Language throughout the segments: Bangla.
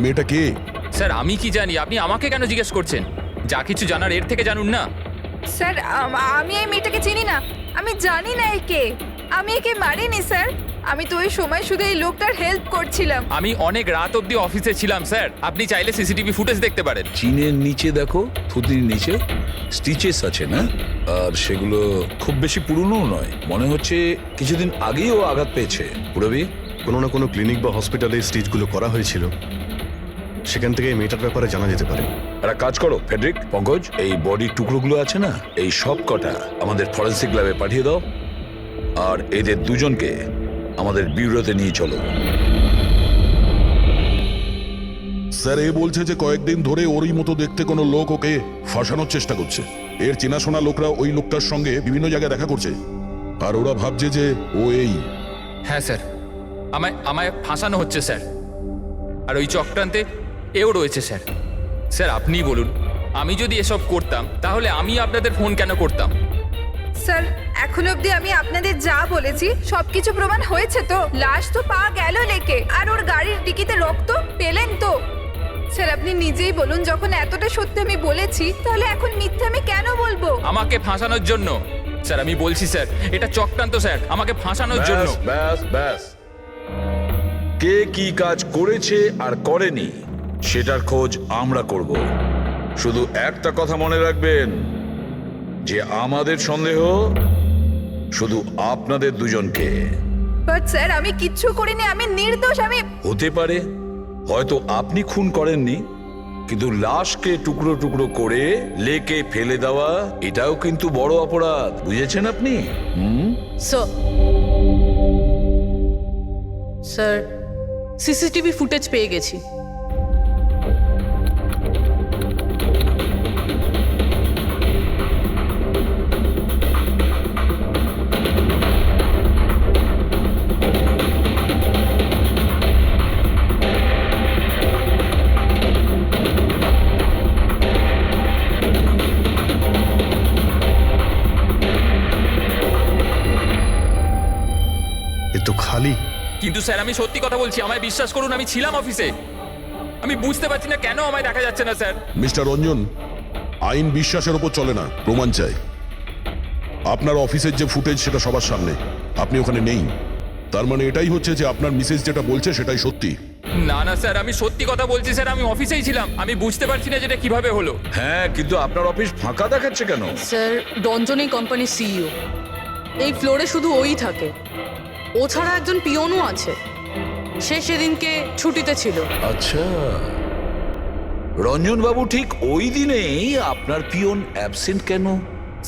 মেয়েটা কে? স্যার আমি কি জানি, আপনি আমাকে কেন জিজ্ঞেস করছেন? যা কিছু জানার এর থেকে জানুন না। স্যার আমি এই মেয়েটাকে চিনি না, আমি জানি না একে, আমি একে মারিনি স্যার। আমি তো ওই সময় শুধু এই লোকটার হেল্প করছিলাম। আমি অনেক রাত অবধি অফিসে ছিলাম স্যার, আপনি চাইলে সিসিটিভি ফুটেজ দেখতে পারেন। চিনের নিচে দেখো, থুতির নিচে স্টিচেস আছে না? আর সেগুলো খুব বেশি পুরনো নয়, মনে হচ্ছে কিছুদিন আগেই ও আঘাত পেয়েছে। পুরবি কোনো না কোনো ক্লিনিক বা হসপিটালে স্টিচগুলো করা হয়েছিল, সেখান থেকে এই মেয়েটার ব্যাপারে জানা যেতে পারে। একটা কাজ করো ফেডরিক, পঙ্কজ, এই বডির টুকরোগুলো আছে না, এই সব কটা আমাদের ফরেন্সিক ল্যাবে পাঠিয়ে দাও। আর এদের দুজনকে আমাদের ব্যুরোতে নিয়ে চলো। স্যার এ বলছে যে কয়েকদিন ধরে ওরই মতো দেখতে কোনো লোক ওকে ফাঁসানোর চেষ্টা করছে। এর চেনাশোনা লোকরা ওই লোকটার সঙ্গে বিভিন্ন জায়গায় দেখা করছে, আর ওরা ভাবছে যে ও এই। হ্যাঁ স্যার, আমায় ফাঁসানো হচ্ছে স্যার, আর ওই চক্রান্তে এও রয়েছে স্যার। স্যার আপনিই বলুন, আমি যদি এসব করতাম তাহলে আমি আপনাদের ফোন কেন করতাম? স্যার এখন অবধি আমি আপনাদের যা বলেছি সবকিছু প্রমাণ হয়েছে তো। লাশ তো পাওয়া গেল লেকে, আর ওর গাড়ির ডিকিতে রক্ত পেলেন তো। স্যার আপনি নিজেই বলুন, যখন এতটা সত্যি আমি বলেছি তাহলে এখন মিথ্যে আমি কেন বলবো? আমাকে ফাঁসানোর জন্য স্যার, আমি বলছি স্যার এটা চক্রান্ত স্যার, আমাকে ফাঁসানোর জন্য। ব্যাস ব্যাস ব্যাস, কে কি কাজ করেছে আর করেনি সেটার খোঁজ আমরা করব। শুধু একটা কথা মনে রাখবেন, যে আমাদের সন্দেহ শুধু আপনাদের দুজনকে। বাট স্যার আমি কিচ্ছু করিনি, আমি নির্দোষ। আমি হতে পারে হয়তো আপনি খুন করেননি, কিন্তু লাশকে টুকরো টুকরো করে লেকে ফেলে দেওয়া এটাও কিন্তু বড় অপরাধ, বুঝেছেন আপনি? স্যার সিসিটিভি ফুটেজ পেয়ে গেছি। এ তো খালি। কিন্তু স্যার আমি সত্যি কথা বলছি, আমায় বিশ্বাস করুন, আমি ছিলাম অফিসে। আমি বুঝতে পারছি না কেন আমায় দেখা যাচ্ছে না স্যার। মিস্টার রঞ্জন, আইন বিশ্বাসের ওপর চলে না, প্রমাণ চাই। আপনার অফিসের যে ফুটেজ সেটা সবার সামনে, আপনি ওখানে নেই, তার মানে এটাই হচ্ছে যে আপনার মিসেস যেটা বলছে সেটাই সত্যি। না না স্যার, আমি সত্যি কথা বলছি স্যার, আমি অফিসেই ছিলাম। আমি বুঝতে পারছি না যেটা কিভাবে হলো। হ্যাঁ, কিন্তু আপনার অফিস ফাঁকা দেখাচ্ছে কেন? স্যার রঞ্জন এই কোম্পানির সিইও, এই ফ্লোরে শুধু ওই থাকে, ও ছাড়া একজন পিয়নও আছে, সে সেদিনকে ছুটিতে ছিল। আচ্ছা, রঞ্জন বাবু ঠিক ওই দিনেই আপনার পিয়ন অ্যাবসেন্ট কেন?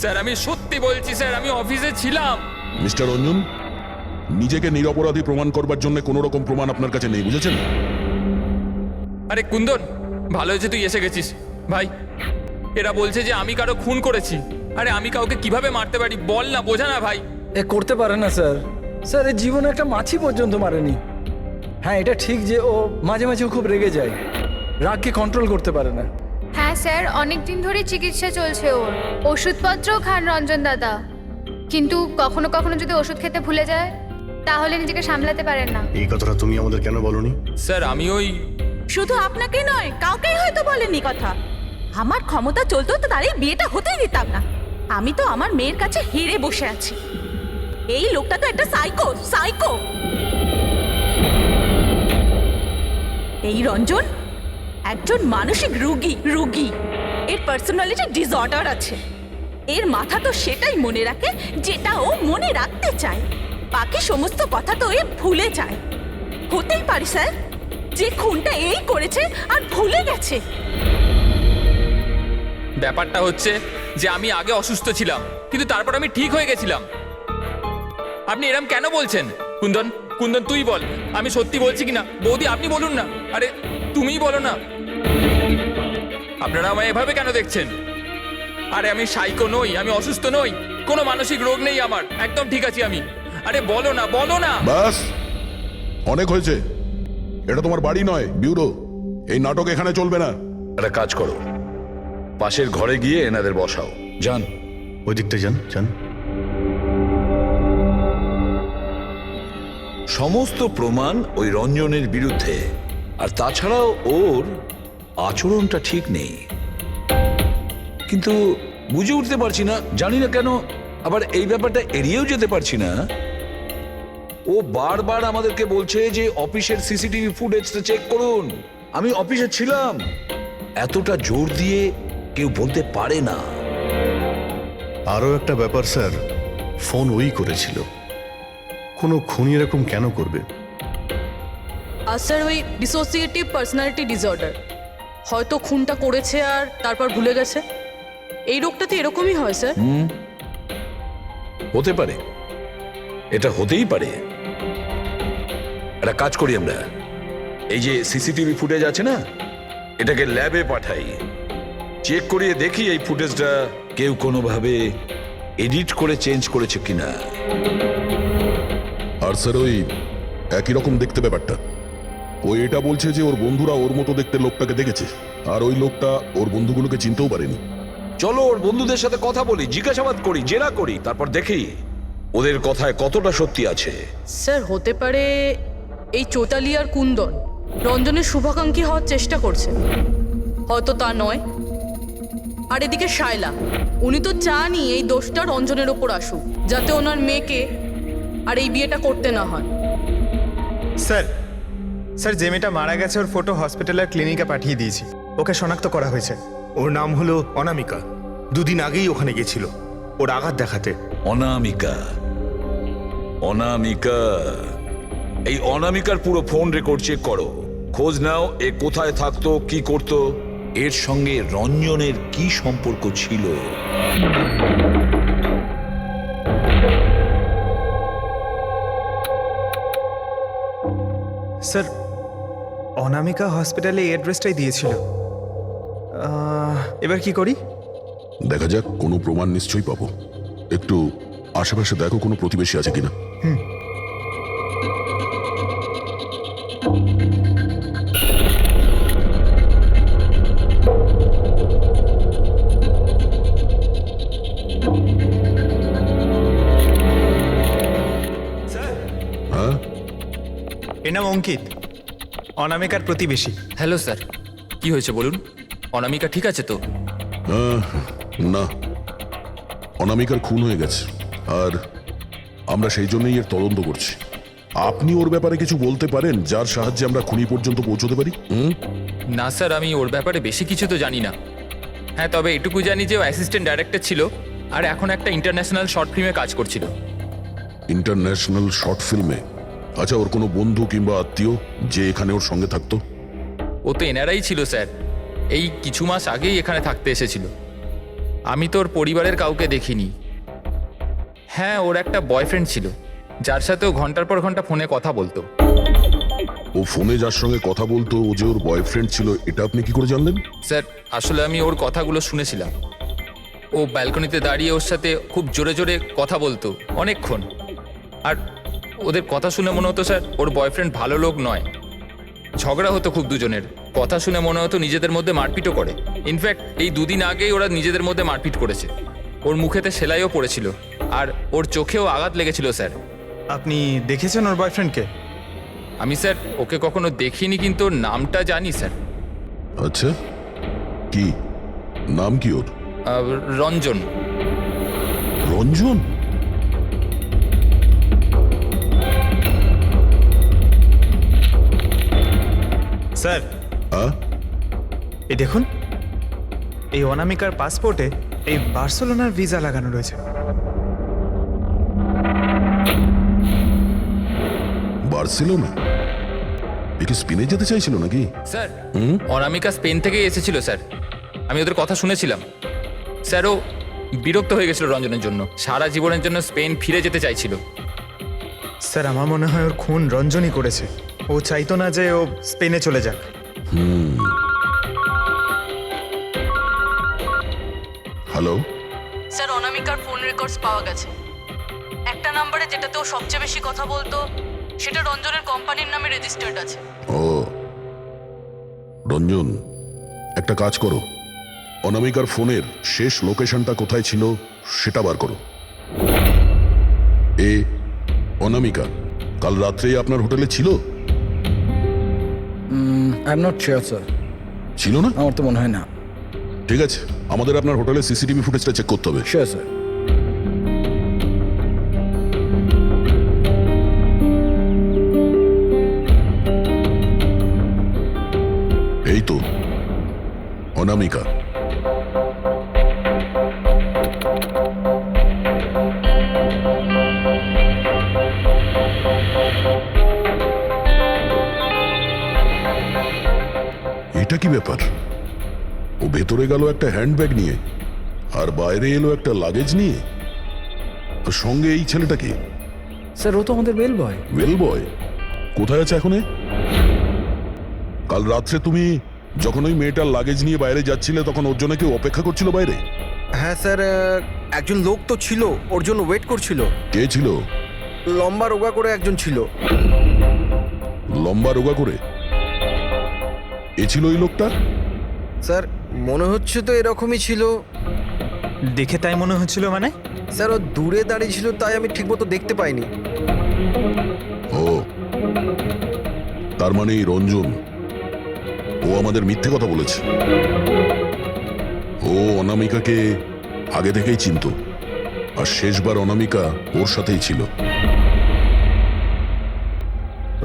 স্যার আমি সত্যি বলছি স্যার, আমি অফিসে ছিলাম। মিস্টার রঞ্জন, নিজেকে নিরপরাধী প্রমাণ করবার জন্য কোনো রকম প্রমাণ আপনার কাছে নেই, বুঝেছেন? আরে কুন্দন, ভালো হয়েছে তুই এসে গেছিস ভাই। এরা বলছে যে আমি কারো খুন করেছি। আরে আমি কাউকে কিভাবে মারতে পারি বল না, বোঝা না ভাই। এ করতে পারে না স্যার। স্যার এর জীবনে একটা মাছি পর্যন্ত মারেনি। হ্যাঁ এটা ঠিক যে ও মাঝে মাঝে খুব রেগে যায়, রাগকে কন্ট্রোল করতে পারে না। হ্যাঁ স্যার, অনেক দিন ধরে চিকিৎসা চলছে ওর, ওষুধপত্রও খান রঞ্জন দাদা, কিন্তু কখনো কখনো যদি ওষুধ খেতে ভুলে যায় তাহলে নিজেকে সামলাতে পারেন না। এই কথাটা তুমি আমাদের কেন বলনি? স্যার আমি ওই শুধু আপনাকে নয়, কাউকেই হয়তো বলেনি কথা। আমার ক্ষমতা চলতো তো তার এই বিয়েটা হতেই দিতাম না। আমি তো আমার মেয়ের কাছে হেরে বসে আছি। এই লোকটা তো একটা সাইকো সাইকো। এই রঞ্জন একজন মানসিক রোগী। এর পার্সোনালিটি ডিসঅর্ডার আছে। এর মাথা তো সেটাই মনে রাখে যেটা ও মনে রাখতে চায়, বাকি সমস্ত কথা তো এ ভুলে যায়। হতেই পারে স্যার যে খুনটা এই করেছে আর ভুলে গেছে। ব্যাপারটা হচ্ছে যে আমি আগে অসুস্থ ছিলাম, কিন্তু তারপর আমি ঠিক হয়ে গেছিলাম। আপনি এরম কেন বলছেন? কুন্দন কুন্দন তুই বল, আমি সত্যি বলছি কিনা। বৌদি আপনি বলুন না, আরে তুমিই বলো না। আপনারা আমায় এভাবে কেন দেখছেন? আরে আমি সাইকো নই, আমি অসুস্থ নই, কোনো মানসিক রোগ নেই আমার, একদম ঠিক আছি আমি। আরে বলো না বলো না। বাস, অনেক হয়েছে। এটা তোমার বাড়ি নয়, ব্যুরো। এই নাটক এখানে চলবে না। একটা কাজ করো, পাশের ঘরে গিয়ে এনাদের বসাও। যান, ওই দিকটা যান যান। সমস্ত প্রমাণ ওই রঞ্জনের বিরুদ্ধে, আর তাছাড়াও ওর আচরণটা ঠিক নেই। কিন্তু বুঝে উঠতে পারছি না, জানি না কেন আবার এই ব্যাপারটা এড়িয়েও যেতে পারছি না। ও বারবার আমাদেরকে বলছে যে অফিসের সিসিটিভি ফুটেজটা চেক করুন। আমি অফিসে ছিলাম। এতটা জোর দিয়ে কেউ বলতে পারে না। আরও একটা ব্যাপার স্যার, ফোন ওই করেছিল। কোনো খুনি এরকম কেন করবে? আর স্যার ওই ডিসোসিয়েটিভ পার্সোনালিটি ডিসঅর্ডার, হয়তো খুনটা করেছে আর তারপর ভুলে গেছে। এই রোগটাতে এরকমই হয় স্যার। হতে পারে, এটা হতেই পারে। একটা কাজ করি আমরা, এই যে সিসিটিভি ফুটেজ আছে না, এটাকে ল্যাবে পাঠাই, চেক করিয়ে দেখি এই ফুটেজটা কেউ কোনোভাবে এডিট করে চেঞ্জ করেছে কিনা। আর স্যার ওই একই রকম দেখতে ব্যাপারটা। ও এটা বলছে যে ওর বন্ধুরা ওর মতো দেখতে লোকটাকে দেখেছে, আর ওই লোকটা ওর বন্ধুগুলোকে চিনতেও পারেনি। চলো ওর বন্ধুদের সাথে কথা বলি, জিজ্ঞাসাবাদ করি, জেরা করি, তারপর দেখি ওদের কথায় কতটা সত্যি আছে। স্যার হতে পারে এই চৈতালি আর কুন্দন রঞ্জনের শুভাকাঙ্ক্ষী হওয়ার চেষ্টা করছে, হয়তো তা নয়। আর এদিকে শায়লা, উনি তো চানই এই দোষটা রঞ্জনের ওপর আসুক, যাতে ওনার মেয়েকে আর এই বিয়েটা করতে না হয়। স্যার স্যার যে মেয়েটা মারা গেছে ওর ফটো হসপিটালের ক্লিনিকে পাঠিয়ে দিয়েছি। ওকে শনাক্ত করা হয়েছে। ওর নাম হলো অনামিকা। দুদিন আগেই ওখানে গেছিল ওর আঘাত দেখাতে। অনামিকা, অনামিকা, এই অনামিকার পুরো ফোন রেকর্ড চেক করো, খোঁজ নাও এ কোথায় থাকতো, কি করতো, এর সঙ্গে রঞ্জনের কি সম্পর্ক ছিল। স্যার অনামিকা হসপিটালে এই অ্যাড্রেসটাই দিয়েছিল। এবার কি করি? দেখা যাক, কোনো প্রমাণ নিশ্চয়ই পাবো। একটু আশেপাশে দেখো কোনো প্রতিবেশী আছে কিনা। হ্যাঁ, এর নাম অঙ্কিত, অনামিকার প্রতিবেশী। হ্যালো স্যার, কি হয়েছে বলুন? অনামিকা ঠিক আছে তো? না, অনামিকার খুন হয়ে গেছে, আর আমরা সেই জন্যই এর তদন্ত করছি। আপনি ওর ব্যাপারে কিছু বলতে পারেন যার সাহায্যে আমরা খুনি পর্যন্ত পৌঁছতে পারি? না স্যার, আমি ওর ব্যাপারে বেশি কিছু তো জানি না। হ্যাঁ, তবে এটুকু জানি যে ও অ্যাসিস্ট্যান্ট ডাইরেক্টর ছিল আর এখন একটা ইন্টারন্যাশনাল শর্ট ফিল্মে কাজ করছিল। ইন্টারন্যাশনাল শর্ট ফিল্মে? আচ্ছা, ওর কোনো বন্ধু কিংবা আত্মীয় যে এখানে ওর সঙ্গে থাকতো? ও তো এনারাই ছিল স্যার, এই কিছু মাস আগেই এখানে থাকতে এসেছিল। আমি তো ওর পরিবারের কাউকে দেখিনি। হ্যাঁ, ওর একটা বয়ফ্রেন্ড ছিল যার সাথে ও ঘন্টার পর ঘন্টা ফোনে কথা বলতো। ও ফোনে যার সঙ্গে কথা বলতো ও যে ওর বয়ফ্রেন্ড ছিল, এটা আপনি কি করে জানলেন? স্যার, আসলে আমি ওর কথাগুলো শুনেছিলাম। ও ব্যালকনিতে দাঁড়িয়ে ওর সাথে খুব জোরে জোরে কথা বলতো অনেকক্ষণ। আর ওদের কথা শুনে মনে হতো স্যার ওর বয়ফ্রেন্ড ভালো লোক নয়। ঝগড়া হতো খুব দুজনের। কথা শুনে মনে হতো নিজেদের মধ্যে মারপিটও করে। ইনফ্যাক্ট এই দুদিন আগেই ওরা নিজেদের মধ্যে মারপিট করেছে। ওর মুখেতে সেলাইও পড়েছিল আর ওর চোখেও আঘাত লেগেছিল স্যার। আপনি দেখেছেন ওর বয়ফ্রেন্ডকে? আমি স্যার ওকে কখনো দেখিনি, কিন্তু ওর নামটা জানি স্যার। আচ্ছা, কি নাম কি ওর? রঞ্জন। রঞ্জন? স্যার এই দেখুন, এই অনামিকার পাসপোর্টে এই বার্সেলোনার ভিসা লাগানো রয়েছে। বার্সেলোনা? এ কি স্পেনে যেতে চাইছিল নাকি? স্যার অনামিকা স্পেন থেকেই এসেছিল স্যার, আমি ওদের কথা শুনেছিলাম। স্যার ও বিরক্ত হয়ে গেছিল রঞ্জনের জন্য, সারা জীবনের জন্য স্পেন ফিরে যেতে চাইছিল। স্যার আমার মনে হয় ওর খুন রঞ্জনই করেছে। ও চাইতো না যে ও স্পেনে চলে যাক। হ্যালো স্যার, অনামিকার ফোন রেকর্ডস পাওয়া গেছে। একটা নাম্বারে যেটাতে ও সবচেয়ে বেশি কথা বলতো সেটা রঞ্জনের কোম্পানির নামে রেজিস্টার্ড আছে। ও রঞ্জন, একটা কাজ করো, অনামিকার ফোনের শেষ লোকেশনটা কোথায় ছিল সেটা বার করো। এ অনামিকা কাল রাত্রেই আপনার হোটেলে ছিল? I am not sure sir, ছিল না? আমার তো মনে হয় না। ঠিক আছে, আমাদের আপনার হোটেলের সিসিটিভি ফুটেজটা চেক করতে হবে। Sure sir. এই তো অনামিকা। এটা কি ব্যাপার? ও ভেতরে গেল একটা হ্যান্ডব্যাগ নিয়ে, আর বাইরে এলো একটা লাগেজ নিয়ে। আর সঙ্গে এই ছেলেটাকে। স্যার ও তো আমাদের বেল বয়। ওয়েল বয় কোথায় আছে এখন? কাল রাত্রে তুমি যখন ওই মেয়েটার লাগেজ নিয়ে বাইরে যাচ্ছিলে তখন ওর জন্য কেউ অপেক্ষা করছিল বাইরে? হ্যাঁ স্যার, একজন লোক তো ছিল, ওর জন্য ওয়েট করছিল। কে ছিল? লম্বা রোগা করে একজন ছিল। লম্বা রোগা করে? এ ছিল ওই লোকটা? স্যার মনে হচ্ছে তো এরকমই ছিল। দেখে তাই মনে হচ্ছিল মানে? স্যার ও দূরে দাঁড়িয়ে ছিল, তাই আমি ঠিকমতো দেখতে পাইনি। ও, তার মানে এই রঞ্জন, ও আমাদের মিথ্যে কথা বলেছে। ও অনামিকাকে আগে থেকেই চিনতো, আর শেষবার অনামিকা ওর সাথেই ছিল।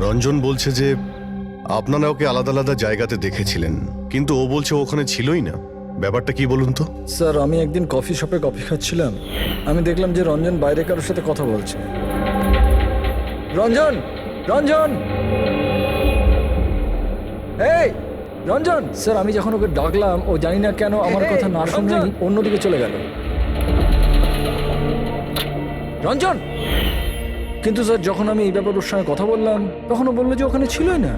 রঞ্জন বলছে যে আপনারা ওকে আলাদা আলাদা জায়গাতে দেখেছিলেন, কিন্তু ও বলছে ওখানে ছিলই না। ব্যাপারটা কি বলুন তো? স্যার আমি একদিন কফি শপে কফি খাচ্ছিলাম, আমি দেখলাম যে রঞ্জন বাইরে কারোর সাথে কথা বলছে। রঞ্জন, রঞ্জন, এই রঞ্জন! স্যার আমি যখন ওকে ডাকলাম ও জানি না কেন আমার কথা না শুনেই অন্যদিকে চলে গেল। রঞ্জন! কিন্তু স্যার যখন আমি এই ব্যাপারে ওর সঙ্গে কথা বললাম তখন ও বললো যে ওখানে ছিলই না।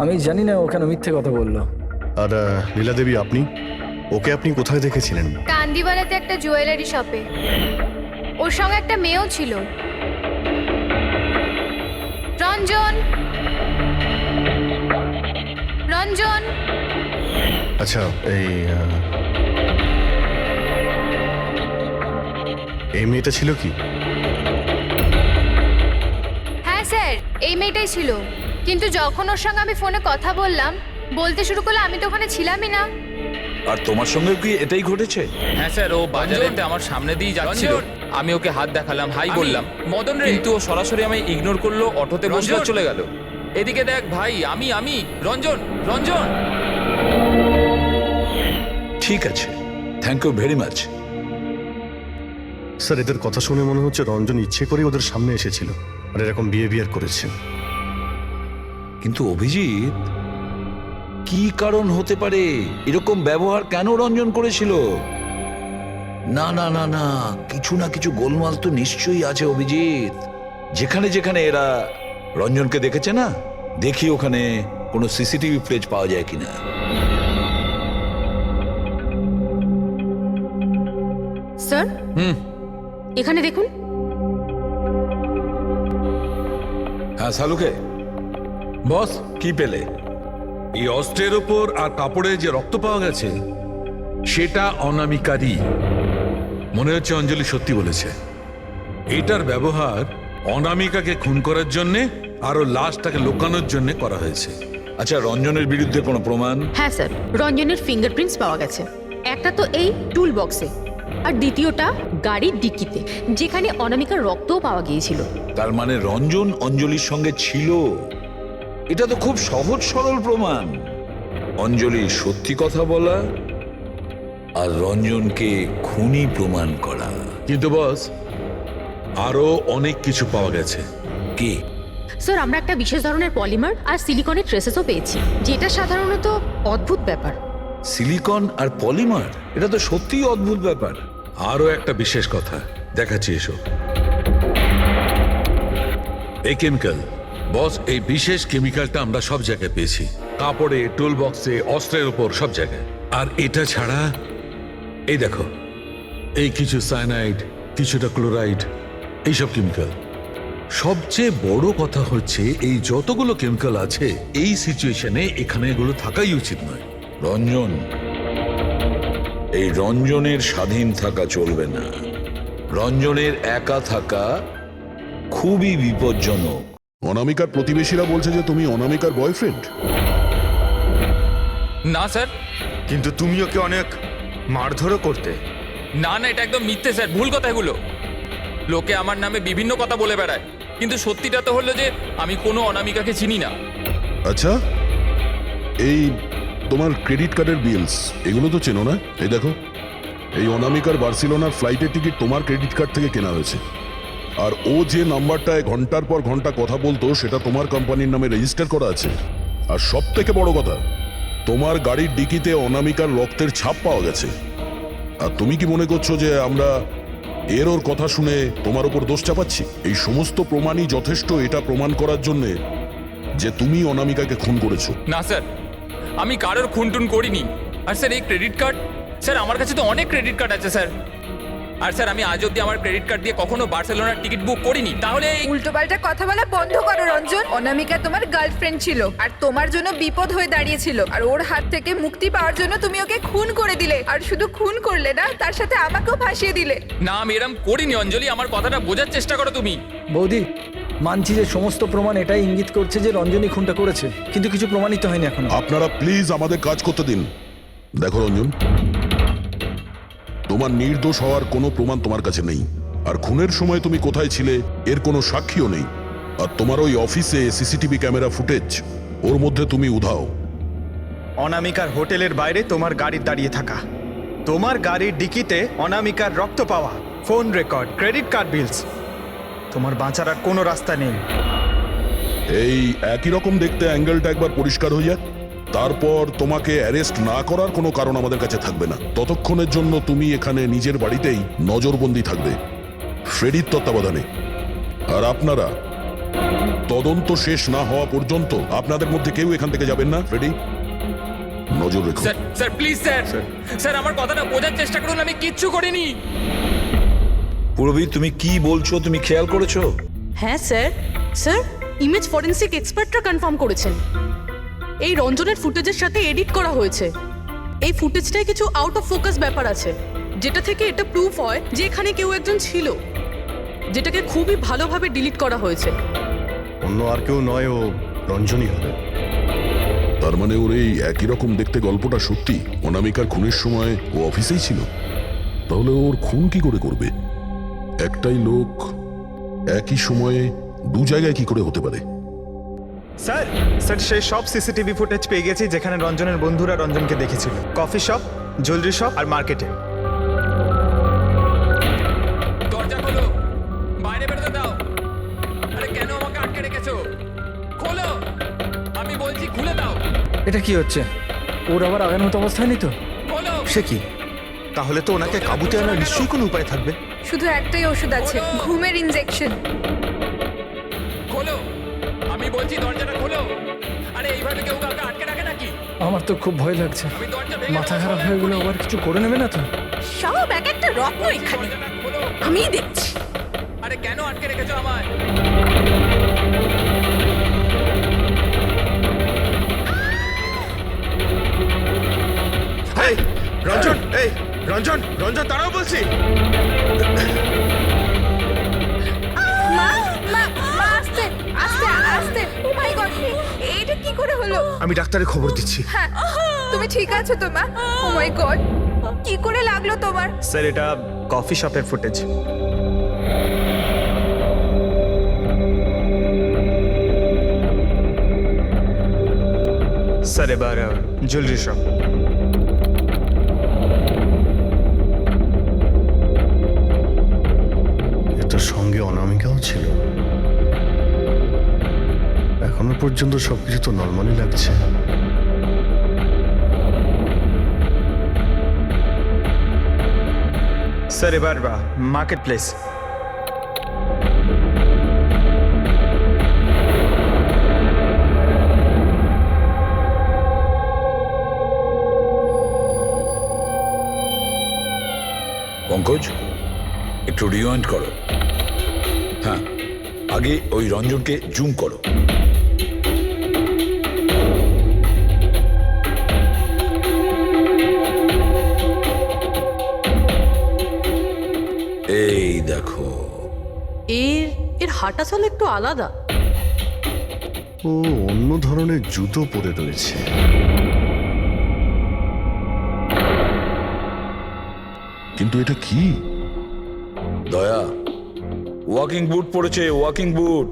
আমি জানি না ওখানে মিথ্যে কথা বললো। আর লীলা দেবী, আপনি ওকে আপনি কোথায় দেখেছিলেন? কান্দিওয়ালাতে একটা জুয়েলারি শপে। ওর সঙ্গে একটা মেয়েও ছিল। রঞ্জন, রঞ্জন! আচ্ছা, এই মেয়েটা ছিল কি? হ্যাঁ স্যার, এই মেয়েটাই ছিল। কিন্তু যখন ওর সঙ্গে আমি ফোনে কথা বললাম, বলতে শুরু করলো আমি তো ওখানে ছিলামই না। আর তোমার সঙ্গে কি এটাই ঘটেছে? হ্যাঁ স্যার, ও বাজারেতে আমার সামনে দিয়ে যাচ্ছিল, আমি ওকে হাত দেখালাম, হাই বললাম, মদন রে, কিন্তু ও সরাসরি আমায় ইগনোর করলো, অটোতে বসলো, চলে গেল। এদিকে দেখ ভাই, আমি রঞ্জন, রঞ্জন! ঠিক আছে, thank you very much. Sir এদের কথা শুনে মনে হচ্ছে রঞ্জন ইচ্ছে করে ওদের সামনে এসেছিল আর এরকম বিহেভিয়ার করেছে। কিন্তু অভিজিৎ, কি কারণ হতে পারে? এরকম ব্যবহার কেন রঞ্জন করেছিল? না না না না, কিছু না কিছু গোলমাল তো নিশ্চয়ই আছে অভিজিৎ। যেখানে যেখানে এরা রঞ্জনকে দেখেছে না, দেখি ওখানে কোনো সিসিটিভি ফুটেজ পাওয়া যায় কিনা। স্যার এখানে দেখুন। হ্যাঁ শালুকে, বস, কি পেলে? এই অস্ত্রের ওপর আর কাপড়ে যে রক্ত পাওয়া গেছে সেটা অনামিকারই। মনে হচ্ছে অঞ্জলি সত্যি বলেছে। এটার ব্যবহার অনামিকাকে খুন করার জন্যে আর ওর লাশটাকে লুকানোর জন্য করা হয়েছে। আচ্ছা, রঞ্জনের বিরুদ্ধে কোনো প্রমাণ? হ্যাঁ স্যার, রঞ্জনের ফিঙ্গারপ্রিন্টস পাওয়া গেছে। একটা তো এই টুল বক্সে, আর দ্বিতীয়টা গাড়ির ডিক্কিতে, যেখানে অনামিকার রক্তও পাওয়া গিয়েছিল। তার মানে রঞ্জন অঞ্জলির সঙ্গে ছিল। এটা তো খুব সহজ সরল প্রমাণ। অঞ্জলি সত্যি কথা বলা আর রঞ্জনকে খুনি প্রমাণ করা। কিন্তু বস, আরো অনেক কিছু পাওয়া গেছে। কি? স্যার আমরা একটা বিশেষ ধরনের পলিমার আর সিলিকনের ট্রেসেসও পেয়েছি, যেটা সাধারণত অদ্ভুত ব্যাপার। সিলিকন আর পলিমার, এটা তো সত্যিই অদ্ভুত ব্যাপার। আরো একটা বিশেষ কথা দেখাচ্ছি, এসো। এই কেমিক্যাল, বস, এই বিশেষ কেমিক্যালটা আমরা সব জায়গায় পেয়েছি, কাপড়ে, টুল বক্সে, অস্ত্রের উপর, সব জায়গায়। আর এটা ছাড়া এই দেখো, এই কিছু সায়ানাইড, কিছুটা ক্লোরাইড, এইসব কেমিক্যাল। সবচেয়ে বড় কথা হচ্ছে এই যতগুলো কেমিক্যাল আছে এই সিচুয়েশনে এখানে এগুলো থাকাই উচিত নয়। রঞ্জন, এই রঞ্জনের স্বাধীন থাকা চলবে না। রঞ্জনের একা থাকা খুবই বিপজ্জনক। অনামিকার প্রতিবেশীরা বলছে যে তুমি অনামিকার বয়ফ্রেন্ড। না স্যার। কিন্তু তুমি ওকে অনেক মারধরও করতে। না না, এটা একদম মিথ্যে স্যার, ভুল কথা এগুলো। লোকে আমার নামে বিভিন্ন কথা বলে বেড়ায়, কিন্তু সত্যিটা তো হলো যে আমি কোনো অনামিকাকে চিনি না। আচ্ছা, এই তোমার ক্রেডিট কার্ডের বিলস এগুলো তো চেনো না? এই দেখো, এই অনামিকার বার্সেলোনার ফ্লাইটের টিকিট তোমার ক্রেডিট কার্ড থেকে কেনা হয়েছে। আর ও যে নাম্বারটায় ঘন্টার পর ঘন্টা কথা বলতো সেটা তোমার কোম্পানির নামে রেজিস্টার করা আছে। আর সব থেকে বড় কথা, তোমার গাড়ির ডিকিতে অনামিকার রক্তের ছাপ পাওয়া গেছে। আর তুমি কি মনে করছো যে আমরা ওর কথা শুনে তোমার উপর দোষ চাপাচ্ছি? এই সমস্ত প্রমাণই যথেষ্ট এটা প্রমাণ করার জন্যে যে তুমি অনামিকাকে খুন করেছো। না স্যার, আমি কারোর খুনটুন করিনি। আর স্যার এই ক্রেডিট কার্ড, স্যার আমার কাছে তো অনেক ক্রেডিট কার্ড আছে স্যার। আর স্যার আমি আজ অব্দি আমার ক্রেডিট কার্ড দিয়ে কখনো বার্সেলোনার টিকিট বুক করিনি। তাহলে উল্টোপাল্টা কথা বলা বন্ধ করো রঞ্জন। অনামিকা তোমার গার্লফ্রেন্ড ছিল আর তোমার জন্য বিপদ হয়ে দাঁড়িয়েছিল, আর ওর হাত থেকে মুক্তি পাওয়ার জন্য তুমি ওকে খুন করে দিলে। আর শুধু খুন করলে না, তার সাথে আমাকেও ফাঁসিয়ে দিলে। না, আমি এরম করিনি অঞ্জলি, আমার কথাটা বোঝার চেষ্টা করো তুমি। বৌদি, মানছি যে সমস্ত প্রমাণ এটাই ইঙ্গিত করছে যে রঞ্জনী খুনটা করেছে, কিন্তু কিছু প্রমাণিত হয়নি এখনো। আপনারা প্লিজ আমাদের কাজ করতে দিন। দেখো রঞ্জন, তোমার নির্দোষ হওয়ার কোনো প্রমাণ তোমার কাছে নেই, আর খুনের সময় তুমি কোথায় ছিলে এর কোনো সাক্ষীও নেই। আর তোমার ওই অফিসে সিসিটিভি ক্যামেরা ফুটেজ, ওর মধ্যে তুমি উধাও। অনামিকার হোটেলের বাইরে তোমার গাড়ির দাঁড়িয়ে থাকা, তোমার গাড়ির ডিকিতে অনামিকার রক্ত পাওয়া, ফোন রেকর্ড, ক্রেডিট কার্ড বিলস, তোমার বাঁচার আর কোনো রাস্তা নেই। এই একই রকম দেখতে অ্যাঙ্গেলটা একবার পরিষ্কার হয়ে যাক, তারপর তোমাকে অ্যারেস্ট না করার কোনো কারণ আমাদের কাছে থাকবে না। ততক্ষণের জন্য তুমি এখানে নিজের বাড়িতেই নজরবন্দি থাকবে, ফ্রেডির তত্ত্বাবধানে। আর আপনারা তদন্ত শেষ না হওয়া পর্যন্ত আপনাদের মধ্যে কেউ এখান থেকে যাবেন না। ফ্রেডি, নজর রেখো। Sir sir please sir, sir আমার কথাটা বোঝার চেষ্টা করুন, আমি কিচ্ছু করিনি। পূরবী, তুমি কি বলছো তুমি খেয়াল করেছো? হ্যাঁ স্যার। স্যার, ইমেজ ফরেন্সিক এক্সপার্টরা কনফার্ম করেছেন এই রঞ্জনের ফুটেজের সাথে এডিট করা হয়েছে। এই ফুটেজটায় কিছু আউট অফ ফোকাস ব্যাপার আছে, যেটা থেকে এটা প্রুফ হয় যে এখানে কেউ একজন ছিল, যেটাকে খুবই ভালোভাবে ডিলিট করা হয়েছে। অন্য আর কেউ নয়, ও রঞ্জনই হবে। তার মানে ওর এই একই রকম দেখতে গল্পটা সত্যি। অনামিকার খুনের সময় ও অফিসেই ছিল, তাহলে ওর খুন কি করে করবে? একটাই লোক একই সময়ে দু জায়গায় কি করে হতে পারে? স্যার, স্যার সেই সব সিসিটিভি ফুটেজ পেয়ে গেছি যেখানে রঞ্জনের বন্ধুরা রঞ্জনকে দেখেছিল। কফি শপ, জুয়েলারি শপ আর মার্কেটে। দরজা খোলো, বাইরে বেরোতে দাও। আরে কেন আমাকে আটকে রেখেছো? খোলো, আমি বলছি খুলে দাও। এটা কি হচ্ছে? ওর আবার আগের মতো অবস্থায় নেই তো? খোলো। সে কি? তাহলে তো ওনাকে কাবুতে আনার নিশ্চয়ই কোনো উপায় থাকবে। শুধু একটাই ওষুধ আছে, ঘুমের ইনজেকশন। খোলো, আমি বলছি দরজাটা খোলো। আরে এইভাবে কেউ কাউকে আটকে রাখে নাকি? আমার তো খুব ভয় লাগছে, আমি দরজা ভেঙে মাথা দেবো। খারাপ হয়ে গেলে আবার কিছু করে নেবে না তো? সব এক একটা রত্ন এখানে, দরজাটা খোলো। আমি দেখছি। আরে কেন আটকে রেখেছো আমায়? এই রঞ্জন, এই রঞ্জন, রঞ্জন দাঁড়াও বলছি। মা মা মা, আস্তে আস্তে আস্তে। ও মাই গড, এটা কি করে হলো? আমি ডাক্তারের খবর দিচ্ছি। হ্যাঁ, তুমি ঠিক আছো তো মা? ও মাই গড, কি করে লাগলো তোমার? স্যার, এটা কফি শপের ফুটেজ। স্যার, এবার জুয়েলারি শপ। এটার সঙ্গে অনামিকাও ছিল। এখনো পর্যন্ত সবকিছু তো নর্মালি লাগছে। স্যার, এবার মার্কেট প্লেস। পঙ্কজ, একটু রিওয়াইন্ড করো। হ্যাঁ, আগে ওই রঞ্জনকে জুম করো। এই দেখো, এর হাঁটা চল একটু আলাদা। ও অন্য ধরনের জুতো পরে রয়েছে। কিন্তু এটা কি? দয়া, ওয়াকিং বুট পরেছে, ওয়াকিং বুট।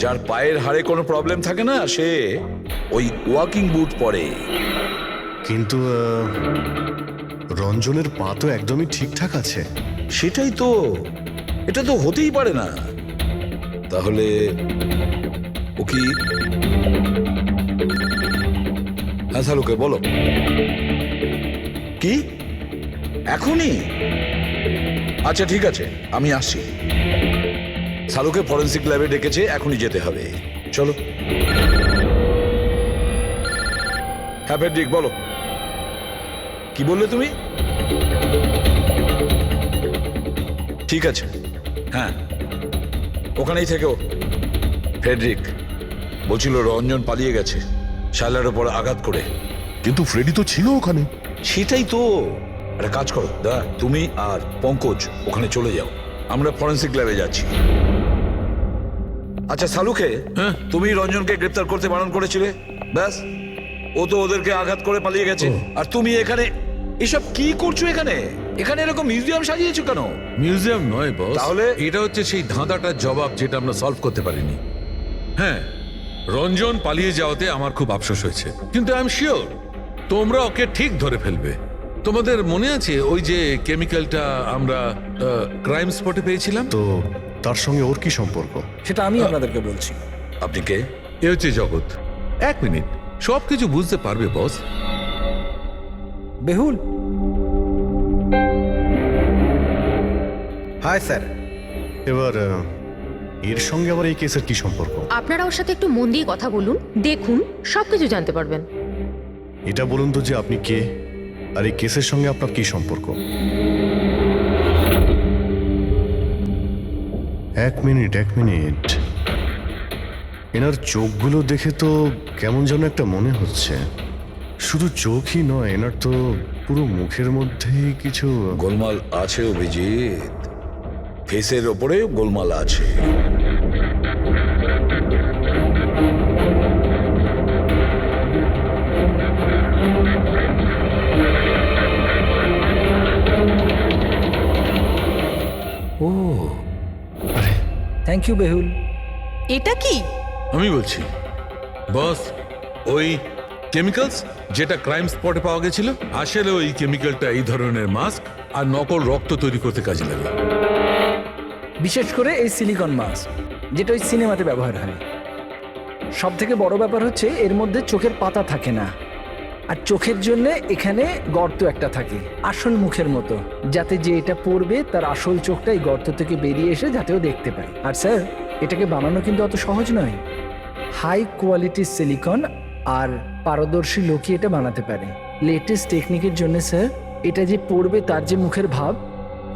যার পায়ের হাড়ে কোনো প্রবলেম থাকে না, সে ওই ওয়াকিং বুট পরে। কিন্তু রঞ্জনের পা তো একদমই ঠিকঠাক আছে। সেটাই তো, এটা তো হতেই পারে না। তাহলে ও কি? হ্যাঁ শালুকে বলো, কি এখনই? আচ্ছা ঠিক আছে, আমি আসছি। শালুকে ফরেন্সিক ল্যাবে ডেকেছে, এখনই যেতে হবে। চলো। হ্যাঁ ফেডরিক বলো, কি বললে তুমি? ঠিক আছে, হ্যাঁ ওখানেই থেকো। ফ্রেডরিক বলছিল রঞ্জন পালিয়ে গেছে শায়লার ওপর আঘাত করে। কিন্তু ফ্রেডি তো ছিল ওখানে। সেটাই তো। একটা কাজ করো দা, তুমি আর পঙ্কজ ওখানে চলে যাও, আমরা ফরেন্সিক ল্যাবে যাচ্ছি। আচ্ছা শালুকে, তুমি রঞ্জনকে গ্রেপ্তার করতে বারণ করেছিলে, ব্যাস ও তো ওদেরকে আঘাত করে পালিয়ে গেছে। আর তুমি এখানে এসব কি করছো? এখানে এখানে এরকম মিউজিয়াম সাজিয়েছো কেন? মিউজিয়াম নয় বস, তাহলে? এটা হচ্ছে সেই ধাঁধাটার জবাব যেটা আমরা সলভ করতে পারিনি। হ্যাঁ, রঞ্জন পালিয়ে যাওয়াতে আমার খুব আফসোস হয়েছে, কিন্তু আই এম শিওর তোমরা ওকে ঠিক ধরে ফেলবে। তোমাদের মনে আছে ওই যে কেমিক্যালটা আমরা ক্রাইম স্পটে পেয়েছিলাম? তো তার সঙ্গে ওর কি সম্পর্ক? সেটা আমি আপনাদেরকে বলছি। আপনি কে? এ হচ্ছে জগৎ। এক মিনিট, সবকিছু বুঝতে পারবে বস। বেহুল, হাই স্যার। এবার এর সঙ্গে আবার এই কেসের কি সম্পর্ক? আপনারা ওর সাথে একটু মন দিয়ে কথা বলুন, দেখুন সবকিছু জানতে পারবেন। এটা বলুন তো যে আপনি কে, আর এই কেসের সঙ্গে আপনার কি সম্পর্ক? এক মিনিট। এনার চোখগুলো দেখে তো কেমন যেন একটা মনে হচ্ছে। শুধু চোখই নয়, এনার তো পুরো মুখের মধ্যেই কিছু গোলমাল আছে অভিজিৎ, ফেসের ওপরে গোলমাল আছে। ও থ্যাংক ইউ বেহুল। এটা কি? আমি বলছি বস, ওই কেমিক্যালস যেটা ক্রাইম স্পটে পাওয়া গেছিল, আসলে ওই কেমিক্যালটা এই ধরনের মাস্ক আর নকল রক্ত তৈরি করতে কাজে লাগে। বিশেষ করে এই সিলিকন মাস্ক, যেটা ওই সিনেমাতে ব্যবহার হয়। সব থেকে বড় ব্যাপার হচ্ছে এর মধ্যে চোখের পাতা থাকে না, আর চোখের জন্য এখানে গর্ত একটা থাকে আসল মুখের মতো, যাতে যে এটা পড়বে তার আসল চোখটা এই গর্ত থেকে বেরিয়ে এসে যাতেও দেখতে পায়। আর স্যার, এটাকে বানানো কিন্তু অত সহজ নয়। হাই কোয়ালিটির সিলিকন আর পারদর্শী লোকই এটা বানাতে পারে। লেটেস্ট টেকনিকের জন্য স্যার, এটা যে পড়বে তার যে মুখের ভাব,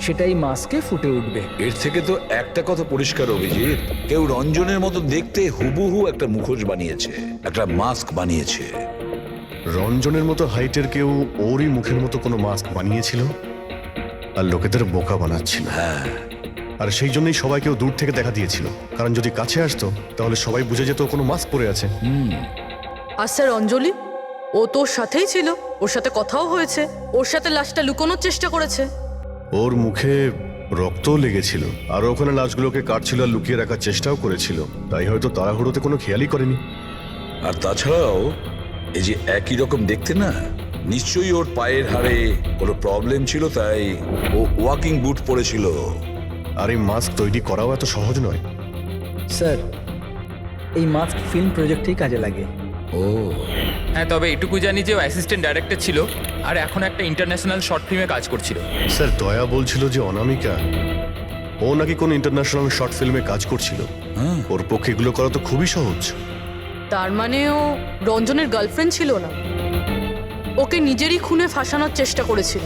সেটাই মাস্কে ফুটে উঠবে। এর থেকে তো একটা কথা পরিষ্কার অভিজিৎ, কেউ রঞ্জনের মতো দেখতে হুবহু একটা মুখোশ বানিয়েছে, একটা মাস্ক বানিয়েছে। রঞ্জনের মতো হাইটের কেউ ওরই মুখের মতো কোনো মাস্ক বানিয়েছিল আর লোকেদের বোকা বানাচ্ছিল। হ্যাঁ, আর সেই জন্যই সবাইকেও দূর থেকে দেখা দিয়েছিল, কারণ যদি কাছে আসতো তাহলে সবাই বুঝে যেত ও কোনো মাস্ক পরে আছে। আর স্যার অঞ্জলি, ও তোর সাথেই ছিল, ওর সাথে কথাও হয়েছে, ওর সাথে লাশটা লুকোনোর চেষ্টা করেছে। ওর মুখে রক্তও লেগেছিল, আর ওখানে লাশগুলোকে কাটছিল আর লুকিয়ে রাখার চেষ্টাও করেছিল, তাই হয়তো তাড়াহুড়োতে কোনো খেয়ালই করেনি। আর তাছাড়াও এই যে একই রকম দেখতে না, নিশ্চয়ই ওর পায়ের হাড়ে কোনো প্রবলেম ছিল, তাই ও ওয়াকিং বুট পরেছিল। আর এই মাস্ক তৈরি করাও এত সহজ নয়। স্যার, এই মাস্ক ফিল্ম প্রজেক্টেই কাজে লাগে। ও হ্যাঁ, তবে এটুকু জানি যে ও অ্যাসিস্ট্যান্ট ডাইরেক্টর ছিল আর এখন একটা ইন্টারন্যাশনাল শর্ট ফিল্মে কাজ করছিল। স্যার, দয়া বলছিল যে অনামিকা ও নাকি কোন ইন্টারন্যাশনাল শর্ট ফিল্মে কাজ করছিল। ওর পক্ষে এগুলো করা তো খুবই সহজ। তার মানে ও রঞ্জনের গার্লফ্রেন্ড ছিল না, ওকে নিজেরই খুনে ফাঁসানোর চেষ্টা করেছিল।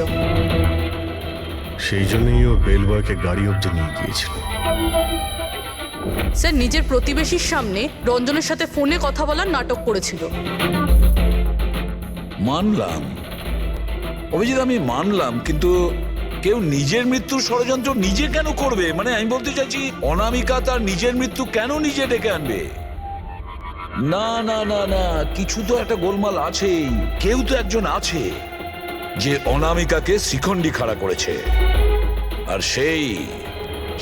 সেই জন্যই ও বেলবয়কে গাড়ি অব্দি নিয়ে গিয়েছিল। স্যার, নিজের প্রতিবেশীর সামনে রঞ্জনের সাথে ফোনে কথা বলার নাটক করেছিল। মানলাম অভিজিৎ, আমি মানলাম, কিন্তু কেউ নিজের মৃত্যুর ষড়যন্ত্র নিজে কেন করবে? মানে আমি বলতে চাইছি, অনামিকা তার নিজের মৃত্যু কেন নিজে ডেকে আনবে? না না না না, কিছু তো একটা গোলমাল আছেই, কেউ তো একজন আছে। যে অনামিকাকে শিখণ্ডী খাড়া করেছে। আর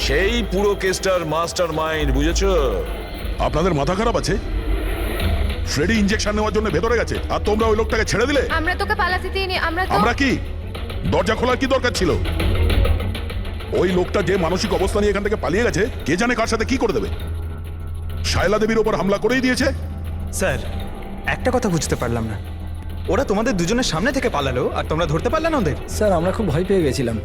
সেই পুরো কেসটার মাস্টার মাইন্ড, বুঝেছো? আপনাদের মাথা খারাপ আছে? ফ্রেডি ইনজেকশন নেওয়ার জন্য ভেতরে গেছে আর তোমরা ওই লোকটাকে ছেড়ে দিলে। আমরা তোকে পালাতে দিইনি, আমরা কি দরজা খোলার কি দরকার ছিল? ওই লোকটা যে মানসিক অবস্থা নিয়ে এখান থেকে পালিয়ে গেছে, কে জানে কার সাথে কি করে দেবে। শায়লা দেবীর ওপর হামলা করেই দিয়েছে। স্যার, একটা কথা বুঝতে পারলাম না, ওরা তোমাদের দুজনের সামনে থেকে পালালো আর তোমরা ধরতে পারলে না ওদের? স্যার আমরা খুব ভয় পেয়ে গেছিলাম,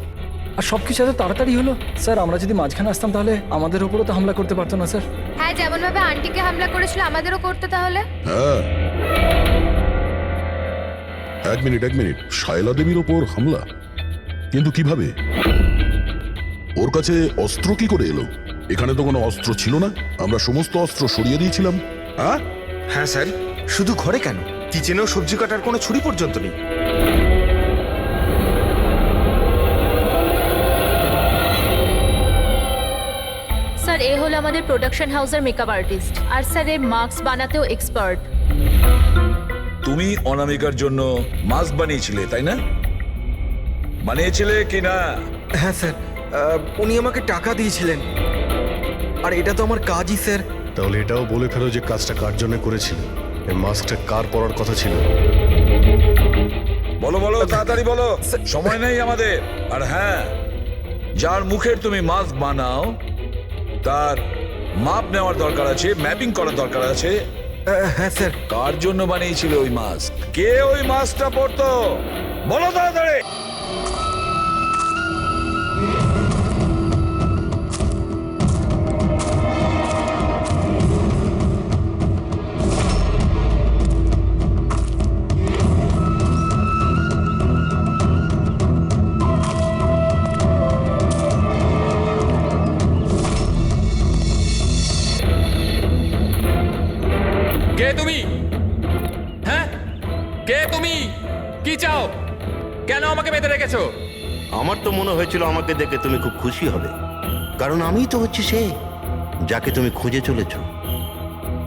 আর সব কিছু এত তাড়াতাড়ি হলো। স্যার আমরা যদি মাঝখানে আসতাম তাহলে আমাদের উপরও তো হামলা করতে পারতো না স্যার। হ্যাঁ, যেমন ভাবে আন্টিকে হামলা করেছিল আমাদেরও করতে তাহলে। হ্যাঁ, এক মিনিট, শায়লা দেবীর ওপর হামলা? কিন্তু কিভাবে? ওর কাছে অস্ত্র কি করে এলো? এখানে তো কোনো অস্ত্র ছিল না, আমরা সমস্ত অস্ত্র সরিয়ে দিয়েছিলাম। হ্যাঁ হ্যাঁ স্যার, শুধু ঘরে কেন, কিচেনেও সবজি কাটার কোনো ছুরি পর্যন্ত নেই। স্যার এ হলো আমাদের প্রোডাকশন হাউসের মেকআপ আর্টিস্ট, আর স্যার এ মাস্ক বানাতেও এক্সপার্ট। তুমি অনামিকার জন্য মাস্ক বানিয়েছিলে, তাই না? বানিয়েছিলে কি না? হ্যাঁ স্যার, উনি আমাকে টাকা দিয়েছিলেন, আর এটা তো আমার কাজই স্যার। তাহলে এটাও বলে ফেলো যে কাজটা কার জন্য করেছিল, এই মাস্কটা কার পরার কথা ছিল। বলো তাড়াতাড়ি বলো, সময় নেই আমাদের। আর হ্যাঁ, যার মুখের তুমি মাস্ক বানাও তার মাপ নেওয়ার দরকার আছে, ম্যাপিং করার দরকার আছে। হ্যাঁ স্যার। কার জন্য বানিয়েছিল ওই মাস্ক? কে ওই মাস্কটা পরতো? বলো তাড়াতাড়ি। কে তুমি? হ্যাঁ, কে তুমি? কি চাও? কেন আমাকে বেঁধে রেখেছো? আমার তো মনে হয়েছিল আমাকে দেখে তুমি খুব খুশি হবে, কারণ আমিই তো হচ্ছি সে যাকে তুমি খুঁজে চলেছ।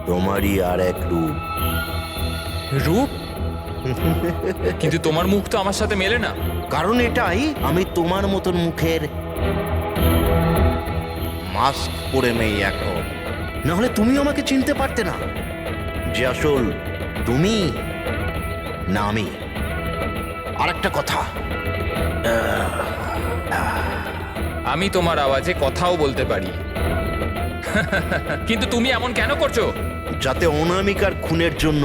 তোমারই আর এক রূপ। রূপ? কিন্তু তোমার মুখ তো আমার সাথে মেলে না। কারণ এটাই, আমি তোমার মতন মুখের মাস্ক পরে নেই এখন, নাহলে তুমি আমাকে চিনতে পারতে না যে আসল তুমি না আমি। আর একটা কথা, আমি তোমার আওয়াজে কথাও বলতে পারি। কিন্তু তুমি এমন কেন করছো? যাতে অনামিকার খুনের জন্য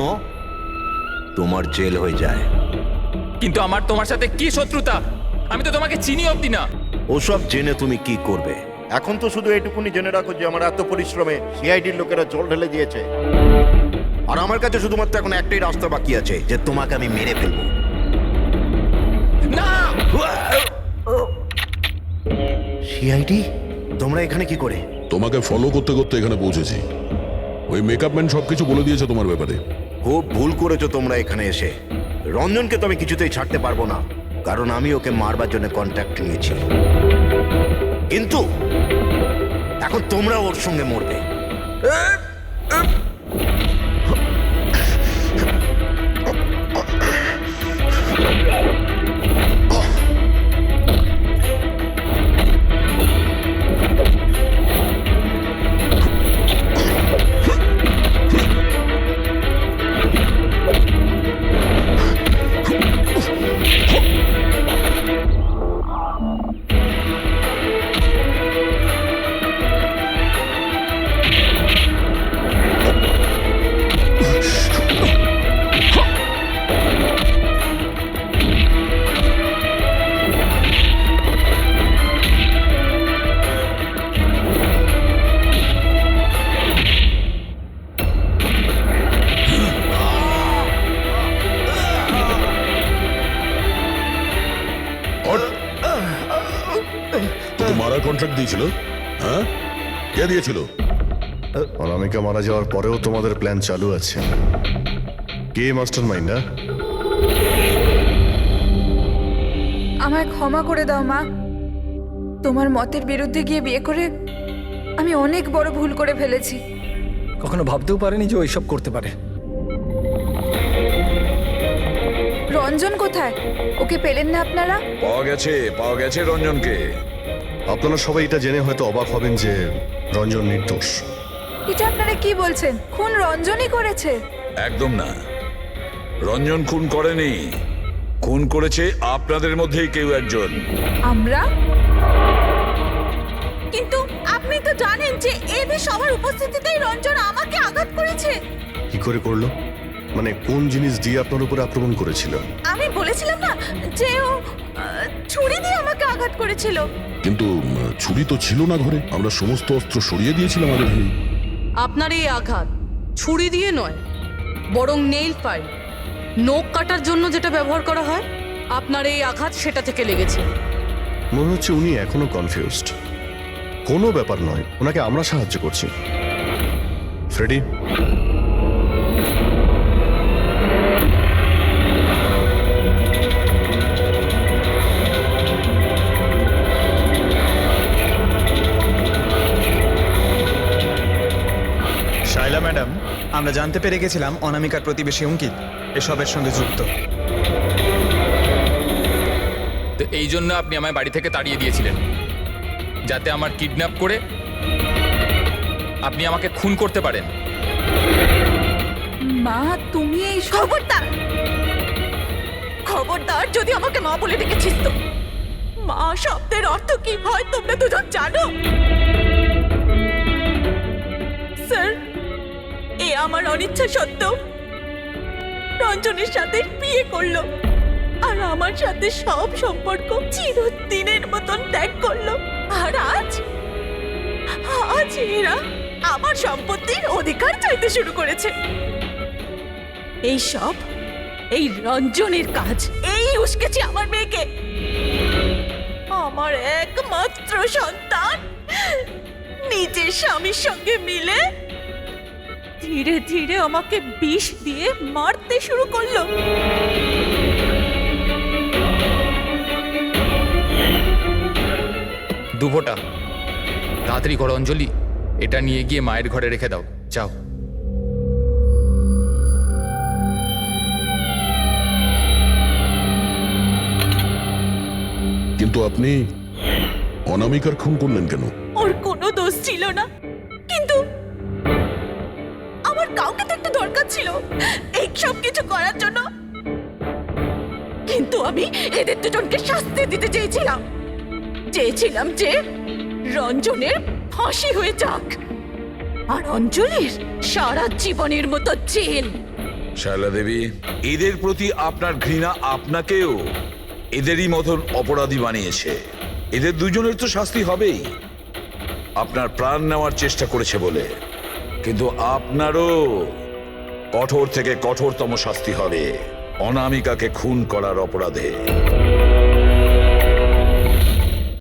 তোমার জেল হয়ে যায়। কিন্তু আমার তোমার সাথে কি শত্রুতা? আমি তো তোমাকে চিনি অবধি না। ওসব জেনে তুমি কি করবে? এখন তো শুধু এটুকুনি জেনে রাখো যে আমার এত পরিশ্রমে সিআইডির লোকেরা জল ঢেলে দিয়েছে, আর আমার কাছে শুধুমাত্র এখন একটাই রাস্তা বাকি আছে, যে তোমাকে আমি মেরে ফেলবো। না! সিআইডি, তোমরা এখানে কি করে? তোমাকে ফলো করতে করতে এখানে পৌঁছেছি। ওই মেকআপ ম্যান সবকিছু বলে দিয়েছে তোমার ব্যাপারে। খুব ভুল করেছো তোমরা এখানে এসে। রঞ্জনকে তো আমি কিছুতেই ছাড়তে পারবো না, কারণ আমি ওকে মারবার জন্য কন্ট্যাক্ট নিয়েছি। কিন্তু এখন তোমরা ওর সঙ্গে মরবে। মারার কন্ট্রাক্ট দিয়েছিল? হ্যাঁ, কে দিয়েছিল? অনামিকা মারা যাওয়ার পরেও তোমাদের প্ল্যান চালু আছে। কে মাস্টার মাইন্ড? আমায় ক্ষমা করে দাও মা, তোমার মতের বিরুদ্ধে গিয়ে বিয়ে করে আমি অনেক বড় ভুল করে ফেলেছি। কখনো ভাবতেও পারেনি যে ওইসব করতে পারে। রঞ্জন কোথায়? ওকে পেলেন না আপনারা? পাওয়া গেছে রঞ্জনকে। আপনারা সবাই এটা জেনে হয়তো অবাক হবেন যে রঞ্জন নির্দোষ। এটা আপনারা কি বলছেন? খুন রঞ্জনই করেছে? একদম না, রঞ্জন খুন করেনি। খুন করেছে আপনাদের মধ্যেই কেউ একজন। আমরা? কিন্তু আপনি তো জানেন যে এদের সবার উপস্থিতিতেই রঞ্জন আমাকে আঘাত করেছে। কি করে করলো? মানে কোন জিনিস দিয়ে আপনার উপরে আক্রমণ করেছিল? আমি বলেছিলাম না যে ও ছুরি দিয়ে আমাকে আঘাত করেছিল। কিন্তু ছুরি তো ছিল না ঘরে, আমরা সমস্ত অস্ত্র সরিয়ে দিয়েছিলাম আর এখানেই। আপনার এই আঘাত ছুরি দিয়ে নয়, বরং নেইল ফাইল, নখ কাটার জন্য যেটা ব্যবহার করা হয়, আপনার এই আঘাত সেটা থেকে লেগেছে। মনে হচ্ছে উনি এখনো কনফিউজড। কোনো ব্যাপার নয়, ওনাকে আমরা সাহায্য করছি। ফ্রেডি, শাইলা ম্যাডাম, আমরা জানতে পেরে গেছিলাম অনামিকার প্রতিবেশী অঙ্কিত এসবের সঙ্গে যুক্ত। তো এই জন্য আপনি আমায় বাড়ি থেকে তাড়িয়ে দিয়েছিলেন, যাতে আমার কিডন্যাপ করে আপনি আমাকে খুন করতে পারেন। মা, তুমি এই খবরদার, খবরদার যদি আমাকে মা বলে ডেকেছিস তো। মা শব্দের অর্থ কি হয় তোমরা দুজন জানো? স্যার, এ আমার অনিচ্ছা সত্ত্বেও রঞ্জনের সাথে বিয়ে করলো আর আমার সাথে সব সম্পর্ক চিরদিনের মতন ত্যাগ করলো। আর আজ এরা আমার সম্পত্তির অধিকার চাইতে শুরু করেছে। এই সব এই রঞ্জনের কাজ। এই উস্কেছে আমার মেয়েকে, আমার একমাত্র সন্তান, নিজের স্বামীর সঙ্গে মিলে ধীরে ধীরে আমাকে বিষ দিয়ে মারতে শুরু করলো। দুভোটা তাড়াতাড়ি করো অঞ্জলি, এটা নিয়ে গিয়ে মায়ের ঘরে রেখে দাও, যাও। কিন্তু আপনি অনামিকার খুন করলেন কেন? ওর কোনো দোষ ছিল না, কিন্তু আমার কাউকে তো একটু দরকার ছিল এই সব কিছু করার জন্য। কিন্তু আমি এদের দুজনকে শাস্তি দিতে চেয়েছিলাম যে রঞ্জনের ফাঁসি হয়ে যাক আর অঞ্জলির সারা জীবনের মতো জেল। শায়লা দেবী, এদের প্রতি আপনার ঘৃণা আপনাকেও এদেরই মতন অপরাধী বানিয়েছে। এদের দুজনের তো শাস্তি হবেই, আপনার প্রাণ নেওয়ার চেষ্টা করেছে বলে। কিন্তু আপনারও কঠোর থেকে কঠোরতম শাস্তি হবে অনামিকাকে খুন করার অপরাধে।